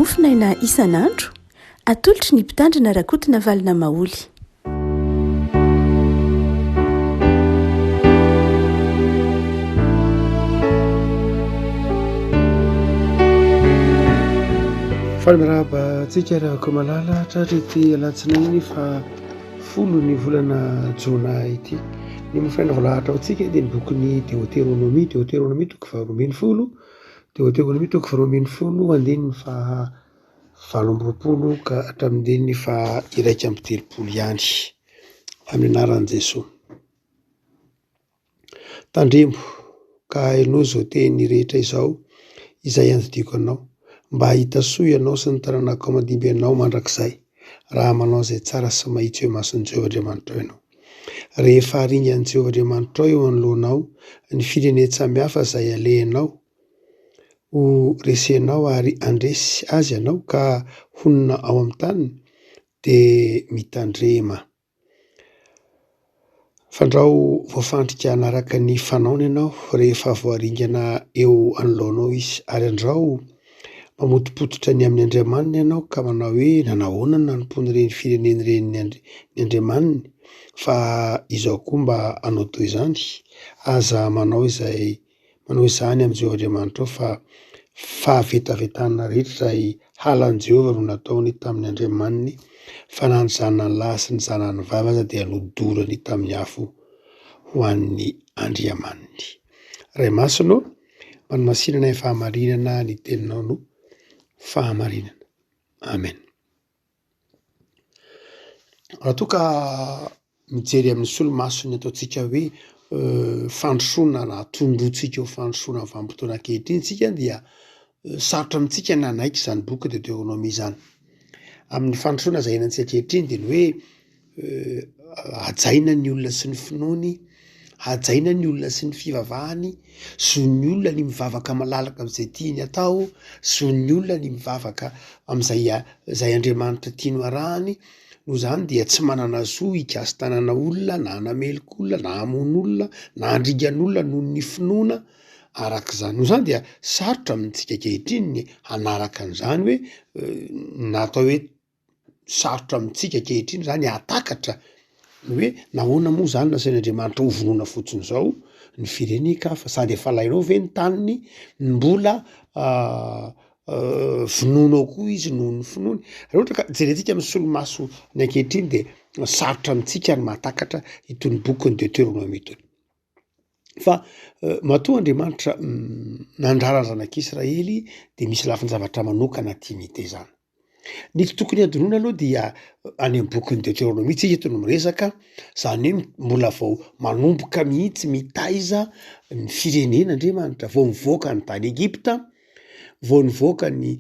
mofinaina isan'andro atolotry ny mpitandrina rakotina valina maoly. Famiraba tsika rahako malala tratrity alatsinainy fa folo ny volana jona ity ny mofaina volahatra aotsika dia ny bokyny Deutéronomie toko faharoambin'ny folo Deutéronomie toko faharoambin'ny folo andininy fa valo amby roapolo ka hatramin'ny fa iraika amby telopolo ihany amin'ny anaran'i Jesosy. Tandremo ka hainao izao teny rehetra izao izay anjidiko anao mba hahita soa ianao sy ny taranaka mandimby ianao mandrakizay raha manao izay tsara sy mahitsy eo mason'i Jehovah Andriamanitra ianao. Rehefa haringan'i Jehovah Andriamanitra eo anoloanao ny firenena samihafa izay alehanao ho resenao ary andresy azy ianao ka honina ao amin'ny taniny dia mitandrema. Fandrao voafandrika anaraka ny fanaony ianao rehefa voaringana eo anoloanao izy ary andrao mamotipototra ny amin'ny Andriamanina ianao ka manao hoe nanahoana ny nanompoany ireny firenena ireny ny Andriamaniny fa izao koa mba hanao toy izany. Aza manao izany amin'i Jehovah Andriamanitra fa fahavetavetana rehetra izay halan'i Jehovah no nataony tamin'ny Andriamaniny fa na ny zanany lahy sy ny zanany vavy aza dia nodorany tamin'ny afo ho an'ny Andriamaniny. Ray masonao manamasinana ny fahamarinana ny teninao no fahamarinana. Amen. Raha toa ka mijery amin'ny solomasony ataontsika hoe fandrosoana na tondrotsika eo fandrosoana amin'ny vanim-potoana ankehitriny tsika dia sarotra amintsika nanaiky izany boky Deutéronomie izany. Amin'ny fandrosoana izay hiainantsika ankehitriny dia ny hoe hajaina ny olona sy ny finoany, hajaina ny olona sy ny fivavahany, zon'ny olona ny mivavaka malalaka amin'izay tiany atao, zon'ny olona ny mivavaka amin'izay Andriamanitra tiany arahany. Noho izany dia tsy manana zo hikasy tanana olona na hanamelika olona na hamono olona na handringan'olona noho ny finoana arak'izany. Noho izany dia sarotra amintsika ankehitriny ny hanaraka an'izany hoe natao hoe sarotra amintsika ankehitriny izany hatakatra ny hoe nahoana moa izany nasain'Andriamanitra ho vonoina fotsiny izao ny firenena fa sady efa alainao ve ny taniny mbola vonoinao koa izy noho ny finoany. Raha ohatra ka jerentsika amin'ny solomaso ny ankehitriny dia sarotra amintsika ny mahatakatra itony boky ny Deutéronomie itony. Fa matoa Andriamanitra nandrara ny zanak'Israely dia misy lafiny zavatra manokana tiany hitezana. Ny tokony hadonoina aloha dia any amin'ny bokin'ny Deutéronomie tsika eto no miresaka, izany hoe mbola vao manomboka mihitsy mitaiza ny firenen'Andriamanitra, vao nivoaka ny tany Egipta, vao nivoaka ny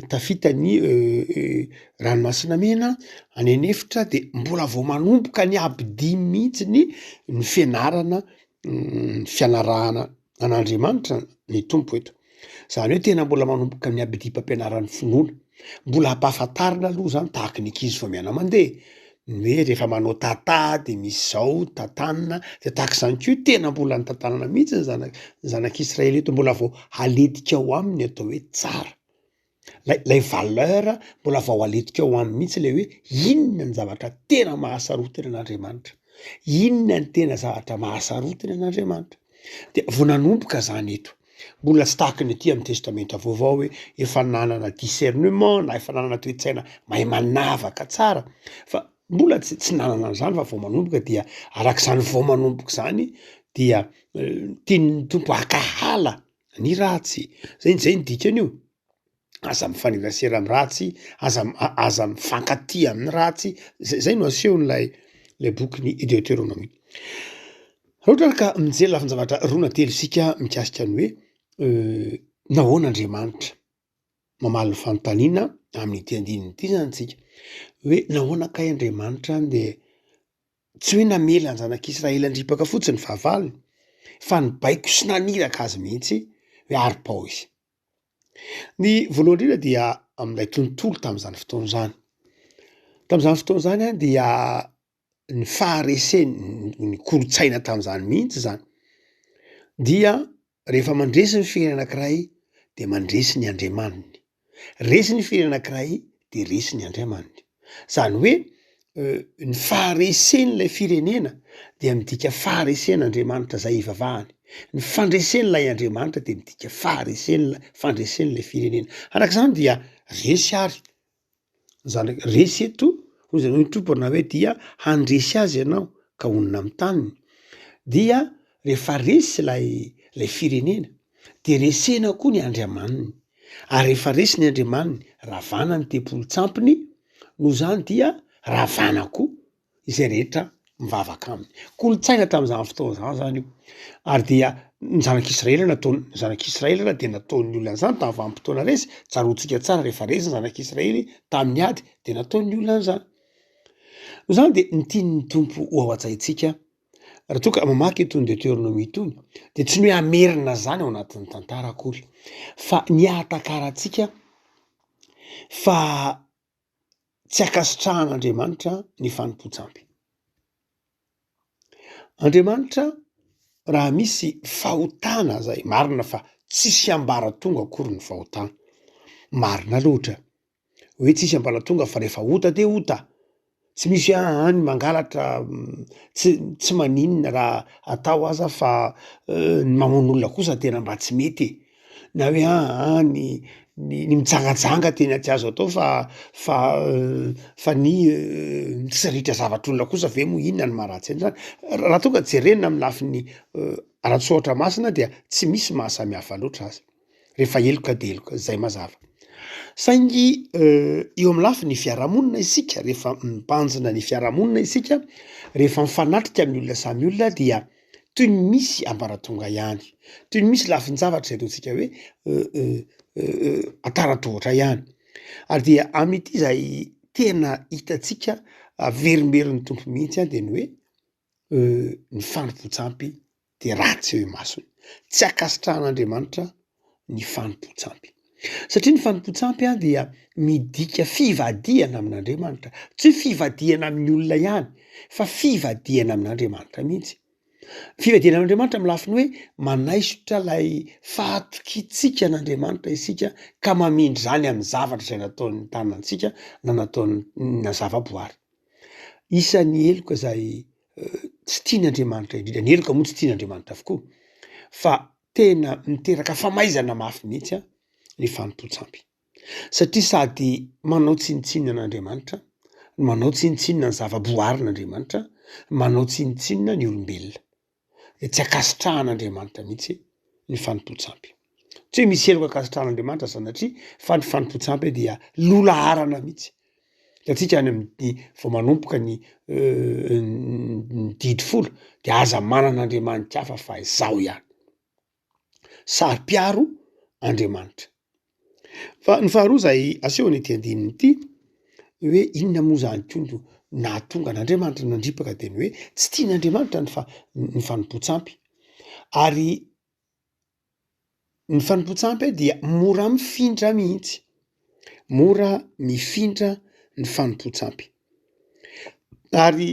tafita ny ranomasina mena any anefitra dia mbola vao manomboka ny abidimy mihitsy ny fianarana ny fianarahana an'Andriamanitra ny tompo eto. Izany hoe tena mbola manomboka ny abidi-pampianaran'ny finoana. Mbola hampahafantarina aloha izany tahaka ny ankizy vao miana mandeha. Ny hoe rehefa manao tantà dia misy izao tantanana dia tahaka izany koa tena mbola ny tantanana mihitsy ny zanak'Israely eto mbola vao haletika ao aminy atao hoe tsara. Lay valeur mbola vao haletika ao aminy mihitsy ilay hoe inona ny zavatra tena mahasarotiny an'Andriamanitra. Inona ny tena zavatra mahasarotiny an'Andriamanitra. Dia vao nanomboka izany eto. Mbola tsy tahaka ny aty amin'ny testamenta vaovao hoe efa nanana discernement na efa nanana toe-tsaina mahay manavaka tsara. Fa mbola tsy nanana an'izany fa vao manomboka dia arak'izany vao manomboka izany dia tian'ny tompo hakahala ny ratsy. Zay ny dikany io. Aza mifanerasera amin'ny ratsy, aza mifankatia amin'ny ratsy. Zay no asehon'ilay boky ny Deutéronomie. Ohatra ka mijery lafiny zavatra roa na telo isika mikasika ny hoe nahoana Andriamanitra mamaly ny fanontaniana amin'ity andininy ity zany tsika. Hoe nahoana kay Andriamanitra dia tsy hoe namela ny zanak'Israely handripaka fotsiny fahavalony fa nibaiko sy naniraka azy mihitsy hoe ari-pao izy. Ny voalohany indrindra dia amin'ilay tontolo tamin'izany fotoana izany. Tamin'izany fotoana izany dia ny fahareseny ny kolotsaina tamin'izany mihitsy izany dia rehefa mandresy ny firenena anankiray dia mandresy ny andriamaniny. resy ny firenena anankiray de resy ny andriamaniny. Zany hoe ny faharesen'lay firenena de midika faharesen'Andriamanitra zay ivavahany. Ny fandresen'lay Andriamanitra de midika fandresen'lay firenena. Arak'izany dia resy ary. Zany resy eto hoy zany hoe tompona hoe dia handresy azy ianao ka onona amin'ny taniny. Dia rehefa resy lay firenena de resena koa ny andriamaniny. Ary rehefa resy ny andriamaniny, ravana ny tempolo tsampiny, noho zany dia ravana koa izay rehetra mivavaka aminy. Kolotsaina tam'izany fotoana zany zany io. Ary dia ny zanak'Israela de nataon'ny olona zany tamin'ny vanim-potoana resy, tsaroantsika tsara rehefa resy ny zanak'Israely tamin'ny ady de nataon'ny olona zany. No zany de ny tian'ny tompo ho ao an-tsaintsika raha toa ka mamaky itony Deutéronomie itony de tsy ny hoe amerina zany ao anatin'ny tantara akory, fa ny ahatakaratsika fa tsy akasitrahan'Andriamanitra ny fanompoan-tsampy. Andriamanitra raha misy fahotana zay, marina fa tsisy ambaratonga akory ny fahotana. Marina loatra hoe tsisy ambaratonga fa rehefa ota de ota. Tsy misy any mangalatra tsy maninona raha atao aza fa ny mamono olona kosa tena mba tsy mety. Na hoe ny mitsangajanga tena tsy azo atao fa ny tsiritra zavatr'olona kosa ve mo inona ny maharatsy an'izany. Raha tonga jerena amin'ny lafin'ny ara-tsoatra masina dia tsy misy mahasamihafa loatra azy. Rehefa eloka de eloka, zay mazava. Saingy eo amin'ny lafiny fiarahamonina isika, rehefa mipanjina ny fiarahamonina isika, rehefa mifanatrika amin'ny olona samy olona dia toy ny misy ambaratonga ihany, toy ny misy lafin-javatra zay ataontsika hoe atara-tohatra ihany. Ary dia amin'ity zay tena hitatsika verimberin'ny tompo mihitsy de ny hoe ny fanompoan-tsampy de ratsy eo imasony. Tsy akasitrahan'Andriamanitra ny fanompoan-tsampy. Satria ny fanompoan-tsampy dia midika fivadihana amin'Andriamanitra, tsy fivadihana amin'ny olona ihany, fa fivadihana amin'Andriamanitra mihitsy. Fivadihana amin'Andriamanitra amin'ny lafiny hoe manaisotra lay fahatokitsika an'Andriamanitra isika ka mamindry zany amin'ny zavatra izay nataon'ny tanantsika na nataon'ny zavaboary. Isan'ny eloka zay tsy tian'Andriamanitra indrindra, ny eloka moa tsy tian'Andriamanitra avokoa, fa tena miteraka famaizana mafy mihitsy ny fanompoan-tsampy. Satria sady manao tsinitsinina an'Andriamanitra, manao tsinitsinina ny zavaboarin'Andriamanitra, manao tsinitsinina ny olombelona. De tsy akasitrahan'Andriamanitra mihitsy ny fanompoan-tsampy. Tsy hoe misy eloka akasitrahan'Andriamanitra sanatria fa ny fanompoan-tsampy dia lola arana mihitsy. Hitantsika any amin'ny vao manompoka ny didy folo de aza manan'Andriamanitra hafa fa izao ihany. Sary-piaro Andriamanitra. Fa ny faharoa zay aseho an'ity andininy ity, hoe inona moa zany koa no nahatonga n'Andriamanitra nandripaka de ny hoe tsy tian'Andriamanitra ny fanompoan-tsampy. Ary ny fanompoan-tsampy dia mora mifindra mihitsy. Mora mifindra ny fanompoan-tsampy. Ary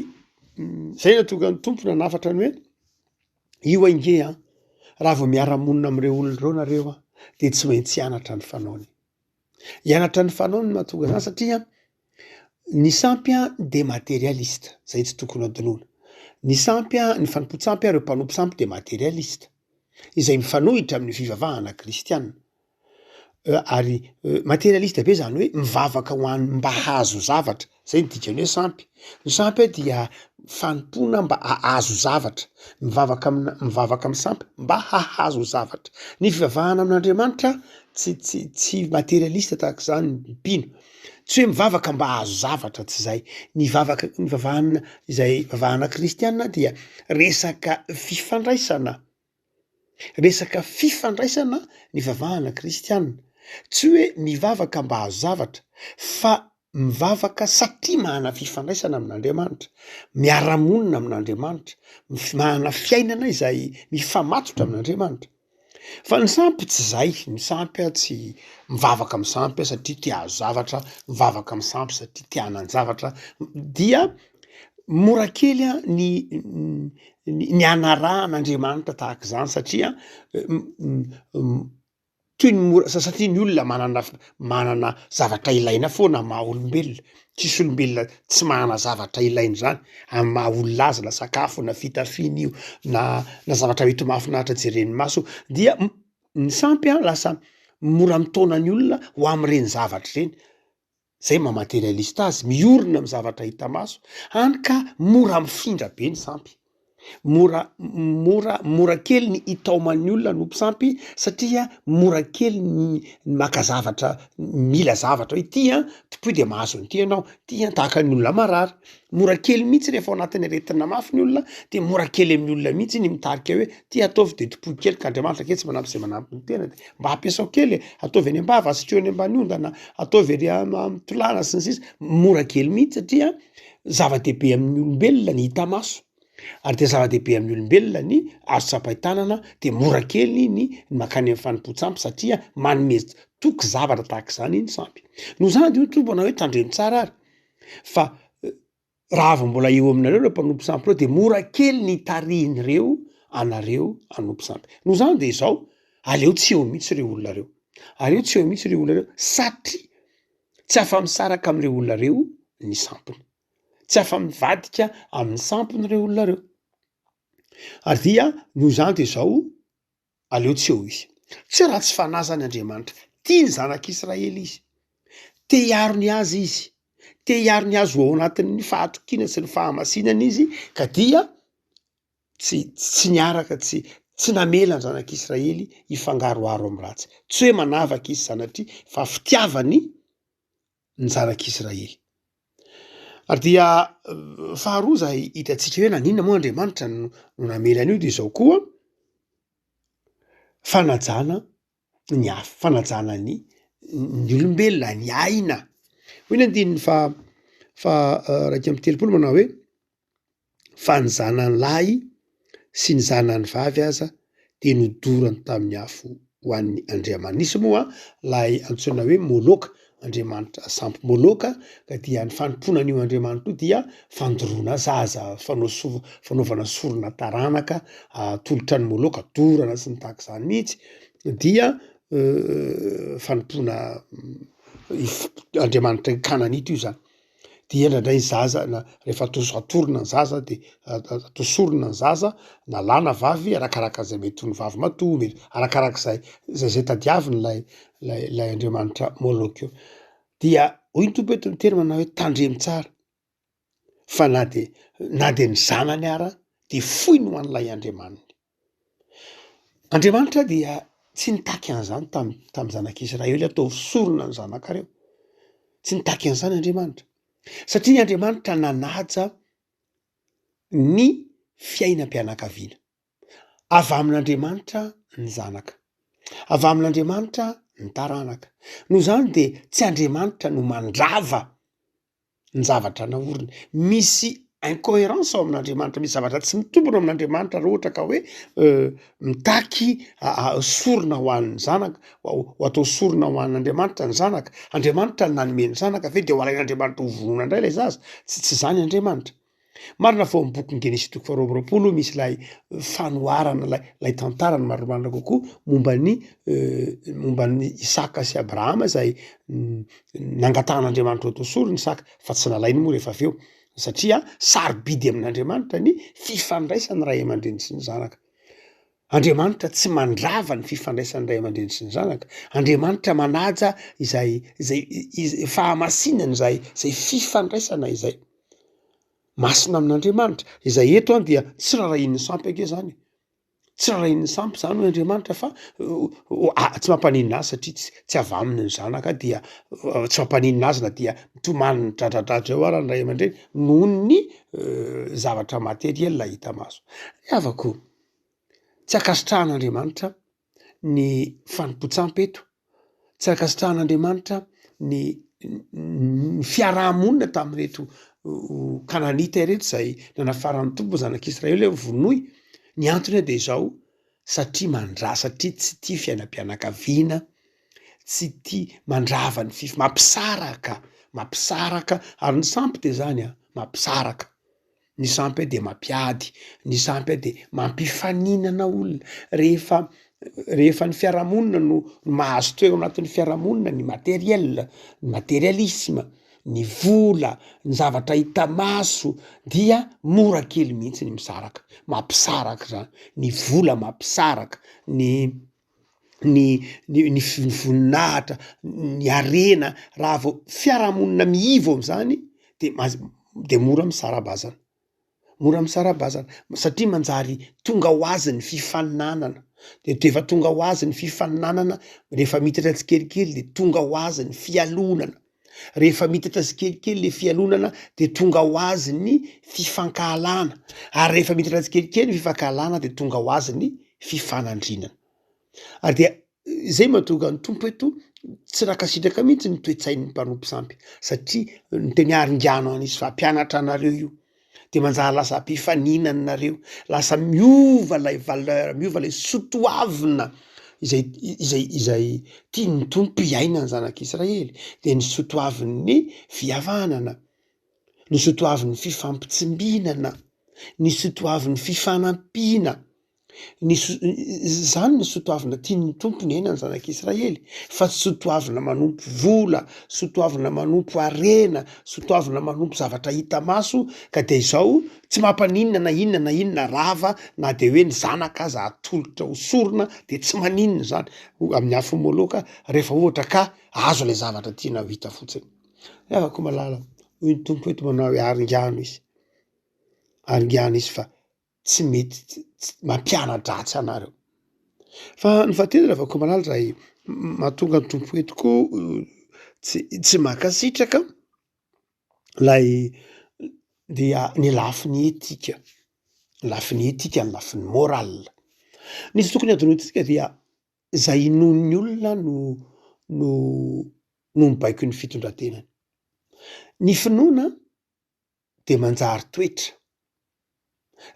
zay nahatonga ny tompo nanafatra ny hoe io ainge raha vao miara-monina amin'ireo olona ireo nareo de tsy maintsy hianatra ny fanaony. Hianatra ny fanaony mahatonga zany satria ny sampy de materialista, zay tsy tokony adonoina. Ny sampy ny fanompoan-tsampy ireo mpanompo sampy de materialista, izay mifanohitra amin'ny fivavahana kristianina. Ary materialista be zany hoe mivavaka ho an'ny mba hahazo zavatra, zay ny dikany hoe sampy. Ny sampy dia fanompoana mba hahazo zavatra, mivavaka amin'ny sampy mba hahazo zavatra. Ny fivavahana amin'Andriamanitra tsy materialista tahaka izany ny mpino. Tsy hoe mivavaka mba hahazo zavatra, tsy zay. Ny vavahana izay vavahana kristianina dia resaka fifandraisana. Resaka fifandraisana ny vavahana kristianina. Tsy hoe mivavaka mba hahazo zavatra, fa mivavaka satria mahana fifandraisana amin'Andriamanitra, miara-monina amin'Andriamanitra, mahana fiainana izay mifamatotra amin'Andriamanitra. Fa ny sampy tsy zay, ny sampy tsy mivavaka amin'ny sampy satria tia hahazo zavatra, mivavaka amin'ny sampy satria tia hanan-javatra, dia mora kely ny anarahan'Andriamanitra tahaka izany satria toy ny mora satria ny olona manana zavatra ilaina foana maha olombelona. Tsisy olombelona tsy manana zavatra ilainy zany amin'ny maha olona azy, na sakafo na fitafiana io na zavatra mety mahafinaritra jeren'ny maso dia ny sampy a lasa mora mitaona ny olona ho am'ireny zavatra ireny. Zay mahamaterialista azy, miorina amin'ny zavatra hita maso, hany ka mora mifindra be ny sampy. Mora kely ny itaoman'ny olona no mpisampy satria mora kely ny maka zavatra, mila zavatra hoe ty a topoy de mahazo an'ity ianao, ty a tahaka ny olona marary. Mora kely mihitsy rehefa ao anatin'ny aretina mafy ny olona, de mora kely amin'ny olona mihitsy ny mitarika hoe ty ataovy de topoy kely ka Andriamanitra kely tsy manampy zay manampy ny tena de mba hampiasao kely ataovy any am-bava, asitreo any ambany ondana, ataovy ery am'tolàna sy ny sisa. Mora kely mihitsy satria zava-dehibe amin'ny olombelona ny hita maso. Ary de zava-dehibe amin'ny olombelona ny azo tsapahi-tanana, de mora kely ny makany amin'ny fanompoan-tsampy satria manome toky zavatra tahaka izany ny sampy. No zany de tombona hoe tandremo tsara ary. Fa raha avy mbola eo aminareo reo mpanompo sampy reo de mora kely ny tarihin'ireo anareo hanompo sampy. No zany de izao, aleo tsy eo mihitsy reo olona reo. Aleo tsy eo mihitsy reo olona reo satria tsy afa-misaraka am'ireo olona reo ny sampiny. Tsy afa-mivadika amin'ny sampiny reo olona reo. Ary dia noho izany de zao, aleo tsy eo izy. Tsy raha tsy fanazan'Andriamanitra. Tia ny zanak'Israely izy. Te hiaro-ny azy izy. Te hiaro-ny azy ao anatin'ny fahatokiana sy ny fahamasinana izy ka dia tsy niaraka, tsy namela ny zanak'Israely hifangaroaro amin'ny ratsy. Tsy hoe manavaka izy sanatria fa fitiavany ny zanak'Israely. Ary dia faharoa zay hitantsika hoe naninona moa Andriamanitra no namela an'io de zao koa fanajana ny afo, fanajana ny olombelona, ny aina. Hoy ny andininy raika amby telopolo manao hoe fa ny zanany lahy sy ny zanany vavy aza de nodorany tamin'ny afo ho an'ny Andriamanitra. Nisy moa lay antsoina hoe Moloka, Andriamanitra sampy Moloka, ka dia ny fanomponana io Andriamanitra io dia fandoroana zaza, fanaovana sorona taranaka, tolotra ny Moloka, dorana sy ny tahaka izany mihitsy, dia fanompona Andriamanitra Kananita io zany. Dia ndraindray zaza rehefa atorona ny zaza de atao sorona ny zaza na lahy na vavy arakaraka zay mety ho ny vavy matoa, mety arakaraka zay tadiaviny lay Andriamanitra Moloka io. Dia hoy ny tompo eto ny teny manao hoe tandremo tsara fa na de ny zanany ara de foiny ho an'ilay Andriamanitra. Andriamanitra dia tsy nitaky an'izany tamin'ny zanak'Israely ataovy sorona ny zanakareo. Tsy nitaky an'izany Andriamanitra. Satria Andriamanitra nanaja ny fiainam-pianakaviana. Avy amin'Andriamanitra ny zanaka. Avy amin'Andriamanitra ny taranaka. Noho izany de tsy Andriamanitra no mandrava ny zavatra naoriny. Misy incohérence ao amin'Andriamanitra, misy zavatra tsy mitombona amin'Andriamanitra raha ohatra ka hoe mitaky sorona ho an'ny zanaka, ho atao sorona ho an'Andriamanitra ny zanaka. Andriamanitra ny nanome ny zanaka ve de ho alain'Andriamanitra ho vonona indray lay zaza? Tsy zany Andriamanitra. Marina fa amin'ny bokin'ny Genesis toko faharoa amby roapolo misy lay fanoharana lay tantara ny marimarina kokoa momban'ny Isaka sy Abrahama zay nangatan'Andriamanitra ho atao sorona Isaka fa tsy nalainy moa rehefa avy eo satria sarobidy amin'Andriamanitra ny fifandraisan'ny ray aman-dreny sy ny zanaka. Andriamanitra tsy mandrava ny fifandraisan'ny ray aman-dreny sy ny zanaka. Andriamanitra manaja izay fahamasinana izay fifandraisana izay. Masina amin'Andriamanitra. Izay eto dia tsy rarahin'ny sampy ake zany. Tsy rarahin'ny sampy zany hoe Andriamanitra fa tsy mampaninina azy satria tsy avy aminy ny zanaka dia tsy mampaninina azy na dia mitomany ny dradradratra eo ara ny ray aman-dreny noho ny zavatra materiel hita maso. Havako tsy akasitrahan'Andriamanitra ny fanompo-tsampy eto. Tsy akasitrahan'Andriamanitra ny fiarahamonina tamin'ireto Kananita ireto zay nanafaran'ny tompo zanak'Israely hoe vonoy. Ny antony de izao satria satria tsy tia fiainam-pianakaviana, tsy tia mandrava ny mampisaraka ary ny sampy de zany mampisaraka. Ny sampy de mampiady, ny sampy de mampifaninana olona rehefa rehefa ny fiarahamonina no mahazo toera anatin'ny fiarahamonina ny materiel, ny materialisme, ny vola, ny zavatra hita maso dia mora kely mihitsy ny misaraka, mampisaraka zany, ny vola mampisaraka, ny voninahitra, ny arena, raha vao fiarahamonina miivo am'zany de mora misarabazana, mora misarabazana satria manjary tonga ho azy ny fifaninanana, de efa tonga ho azy ny fifaninanana rehefa mitatra tsikelikely de tonga ho azy ny fialonana, rehefa mitatra tsikelikely le fialonana de tonga ho azy ny fifankahalana, ary rehefa mitatra tsikelikely ny fifankahalana de tonga ho azy ny fifanandrinana. Ary dia zay mahatonga ny tompo eto tsy rakasitraka mihitsy ny toetsain'ny mpanompo sampy satria ny teny aringano an'izy fa mpianatra anareo io de manjary lasa mpifaninana nareo, lasa miova lay valeur, miova lay sotoavina izay tia ny tompo iaina ny zanak'Israely, de ny sotoavin'ny fihavanana, ny sotoavin'ny fifampitsimbinana, ny sotoavin'ny fifanampiana, zany ny sotoavina tiany tompo ny aina ny zanak'Israely, fa tsy sotoavina manompo vola, sotoavina manompo arena, sotoavina manompo zavatra hita maso ka de izao tsy mampaninona na inona na inona rava na de hoe ny zanaka aza atolotra hosorona de tsy maninona zany amin'ny afo moloka rehefa ohatra ka azo le zavatra tiana ho hita fotsiny. Afaka malala hoy ny tompo eto manao hoe aringano izy fa tsy mety mampiana-dratsy anareo. Fa ny fahatetana avako malala raha mahatonga ny tompo eto koa tsy makasitraka lay dia ny lafin'ny etika, lafin'ny etika, ny lafin'ny moral. Nisy tokony adinointsika dia zay inon'ny olona no mibaiko ny fitondrantenany. Ny finoana de manjary toetra.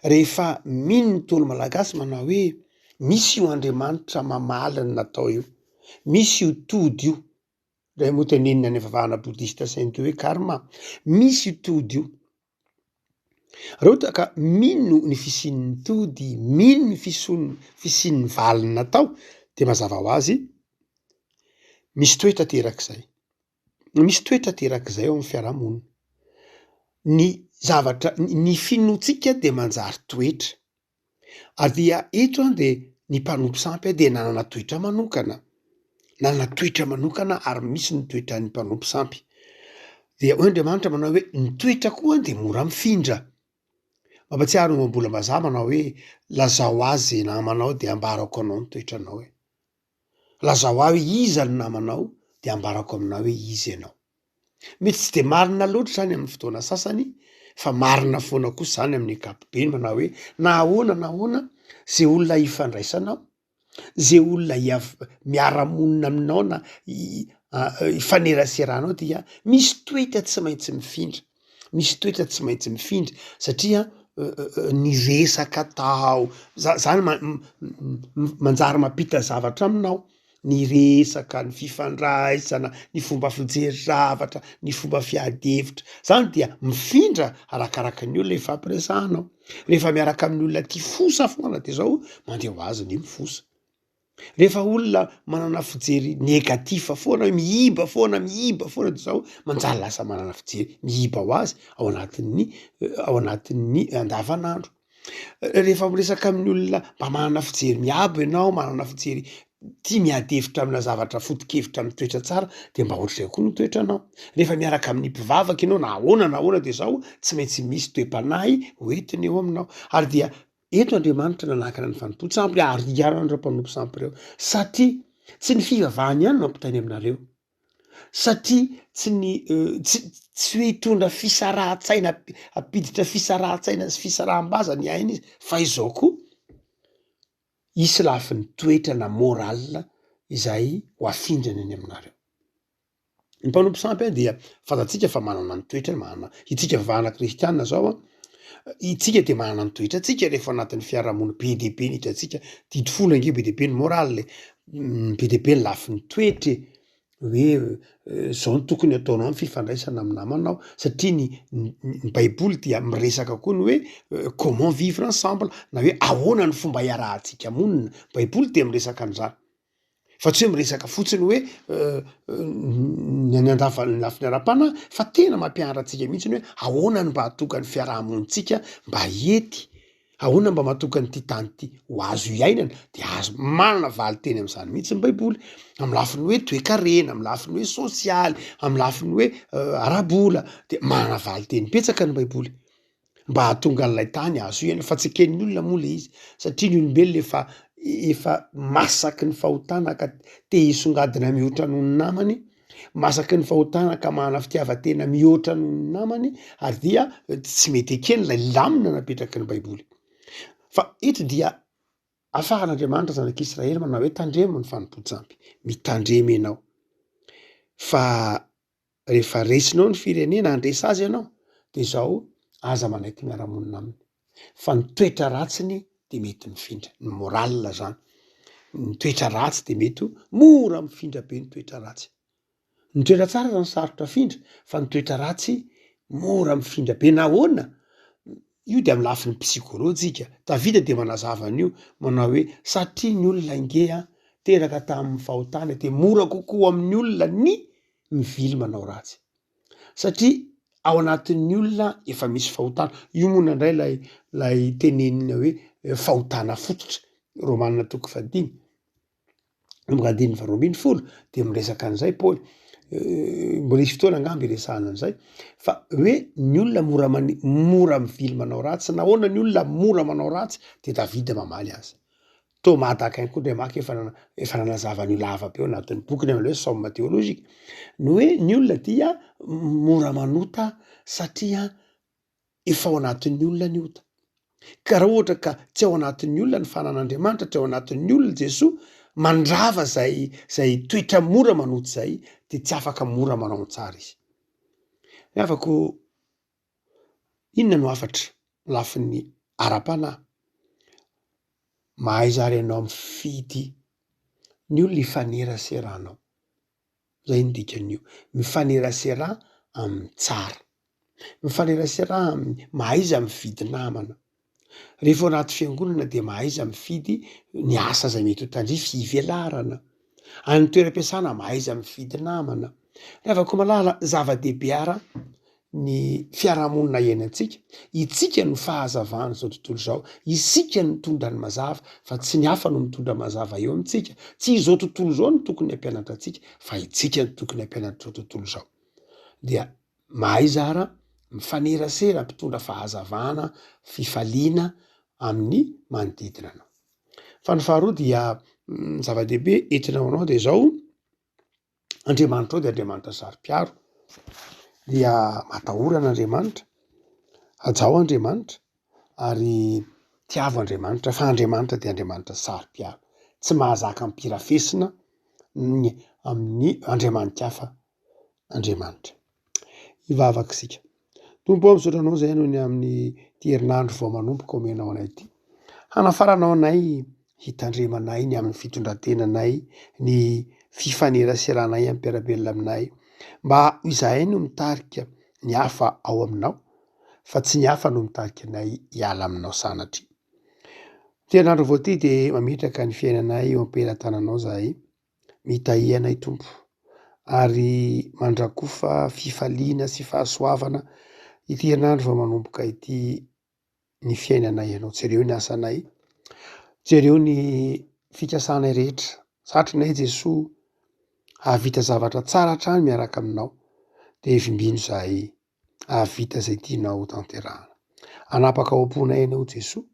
Rehefa mino ny tolo malagasy manao hoe misy io Andriamanitra mamaly ny natao io, misy io tody io, ray moa tenenina any vavahana bodista sainto hoe karma, misy io tody io. Raha ohatra ka mino ny fisian'ny tody, mino ny fisian'ny valiny natao de mazava ho azy misy toetra terak'izay, misy toetra terak'izay ao amin'ny fiarahamonina. Ny zavatra ny finoantsika de manjary toetra, ary dia eto de ny mpanompo sampy de nanana toetra manokana, ary misy ny toetra ny mpanompo sampy. Dia hoy Andriamanitra manao hoe ny toetra koa de mora mifindra. Mampatsiaro mambolam-bazaha manao hoe lazao azy namanao de ambarako anao ny toetranao hoe. Lazao aho hoe iza ny namanao de ambarako aminao hoe izy ianao. Mety tsy de marina loatra zany amin'ny fotoana sasany, fa marina foana kosa zany amin'ny ankapobeny manao hoe na ahoana zay olona hifandraisanao, zay olona miara-monina aminao na ifaneraseranao dia misy toetra tsy maintsy mifindra, misy toetra tsy maintsy mifindra satria ny resaka tao zany manjary mampita zavatra aminao, ny resaka, ny fifandraisana, ny fomba fijery zavatra, ny fomba fiadevitra, zany dia mifindra arakaraka ny olona ifampiresahanao. Rehefa miaraka amin'ny olona tia fosa foana de zao mandeha ho azy ny mifosa. Rehefa olona manana fijery negatifa foana, miiba foana de zao manjary lasa manana fijery miiba ho azy ao anatin'ny andavanandro. Rehefa miresaka amin'ny olona mba manana fijery miabo ianao, manana fijery tia miadevitra amina zavatra foto-kevitra amin'ny toetra tsara de mba ohatr'izay koa no toetranao. Rehefa miaraka amin'ny mpivavaka ianao na ahoana de zao tsy maintsy misy toe-panahy hoentiny eo aminao. Ary dia eto Andriamanitra nanakana ny fanontolo sampy ary ianareo mpanompo sampy ireo satria tsy ny fivavahany ihany no ampitainy aminareo, satria tsy hoe hitondra fisarahan-tsaina, ampiditra fisarahan-tsaina sy fisaraham-baza ny aina izy, fa izao koa isy lafin'ny toetra na moral izay ho afindrany any aminareo. Ny mpanompo sampy dia fantatsika fa manana ny toetra, manana itsika vavahana kristianina zao itsika de manana ny toetra tsika rehefa anatin'ny fiarahamonina be dia be ny hitantsika, didy folo ange be dia be ny moral, be dia be ny lafin'ny toetra, hoe zao no tokony ataonao amin'ny fifandraisana amin'ny namanao satria ny baiboly dia miresaka koa ny hoe comment vivre ensemble na hoe ahoana ny fomba iarahantsika monina baiboly de miresaka an'izany fa tsy hoe miresaka fotsiny hoe ny lafiny ara-pana fa tena mampianaratsika mihitsy ny hoe ahoana ny mba hatoka ny fiarahamonitsika mba hety ahoana mba mahatoka ny ty tany ty ho azo iainana de azo manana valy teny am'izany mihitsy ny baiboly amin'ny lafiny hoe toe-karena amin'ny lafiny hoe sosialy amin'ny lafiny hoe arabola de manana valy teny petsaka ny baiboly mba hahatonga an'ilay tany azo iainana fa tsy eken'ny olona moa le izy satria ny olombelona efa masaky ny fahotana ka te hisongadina mihoatra noho ny namany masaky ny fahotana ka manana fitiavatena mihoatra noho ny namany ary dia tsy mety ekeny lay lamina napetraky ny baiboly fa eto dia afaran'Andriamanitra zanak'Israely manao hoe tandremo ny fanompoan-tsampy mitandremy ianao fa rehefa resinao ny firenena andresa azy ianao de zao aza manaiky miara-monina aminy fa ny toetra ratsiny de mety mifindra ny moral zany ny toetra ratsy de mety mora mifindra be ny toetra ratsy ny toetra tsara zany sarotra findra fa ny toetra ratsy mora mifindra be nahoana io de amin'ny lafiny psikolojika Davida de manazava an'io manao hoe satria ny olona ingea teraka tamin'ny fahotana de mora kokoa amin'ny olona ny mivily manao ratsy satria ao anatin'ny olona efa misy fahotana io moa indray lay tenenina hoe fahotana fototra Romanina 5:5 de miresaka an'izay Paoly mbola isy fotoana angamby iresahana an'izay fa hoe ny olona mora mivily manao ratsy nahoana ny olona mora manao ratsy de Davida mamaly azy Thomas d'Aquin koa de maky efa nanazava an'io lava be ao anatin'ny bokiny am'le hoe somme théologique ny hoe ny olona dia mora manota satria efa ao anatin'ny olona ny ota ka raha ohatra ka tsy ao anatin'ny olona ny fanan'Andriamanitra tsy ao anatin'ny olona Jesoa mandrava zay toetra mora manoto zay de tsy afaka mora manao tsara izy afako inona no afatra lafin'ny ara-panahy mahay zary ianao mifidy ny olona ifaneraseranao zay ny dikan'io mifanerasera amin'ny tsara mifanerasera amin'ny mahay izy mifidy namana rehefa anaty fiangonana de mahay izy mifidy ny asa zay mety ho tandrify ivelarana any toeram-piasana mahay izy mifidy namana rehefa koa malala zava-dehibe ara ny fiarahamonina iainantsika itsika no fahazavana zao tontolo zao isika no mitondra ny mazava fa tsy ny hafa no mitondra mazava eo amintsika tsy izao tontolo zao no tokony hampianatra atsika fa itsika no tokony hampianatra zao tontolo zao dia mahay zara mifanerasera mpitondra fahazavana fifaliana amin'ny manodidina anao fa ny faharoa dia zava-dehibe entinao anao de zao Andriamanitra ao de Andriamanitra saro-piaro dia matahorana Andriamanitra ajao Andriamanitra ary tiavo Andriamanitra fa Andriamanitra de Andriamanitra saro-piaro tsy mahazaka ampirafesina amin'ny Andriamanitra hafa Andriamanitra ivavaka isika tompo ao misaotra anao zay noho ny amin'ny ty herinandro vao manomboka omenao anay ty hanafaranao anay hitandremanay ny amin'ny fitondrantenanay ny fifaneraseranay amin'ny mpiarabelona aminay mba izahay no mitarika ny hafa ao aminao fa tsy ny hafa no mitarika anay hiala aminao sanatry ty herinandro vao ty de mametraka ny fiainanay eo ampelantananao zahay mitahy anay tompo ary mandrakofa fifaliana sy fahasoavana ity herinandro vao manomboka ity ny fiainanay ianao jereo ny asanay jereo ny fikasanay rehetra satrinay Jesoa ahavita zavatra tsara hatrany miaraka aminao de vimbino zahay ahavita zay tianao tanterahana anapaka ao am-ponay ianao Jesoa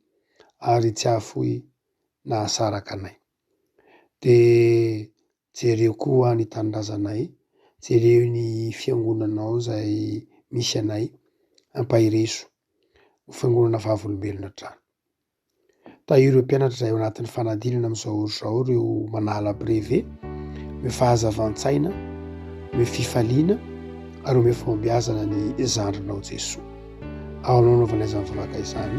ary tsy ahafoy nahasaraka anay de jereo koa ny tanindrazanay jereo ny fiangonanao zay misy anay ampahireso ho fiangonana vavolombelona trano ta ireo mpianatra zay ao anatin'ny fanadinana am'izao reo manala brevet me fahazavan-tsaina me fifaliana ary me fombiazana ny zandrinao Jesoa ao anaovana izany vavaka izany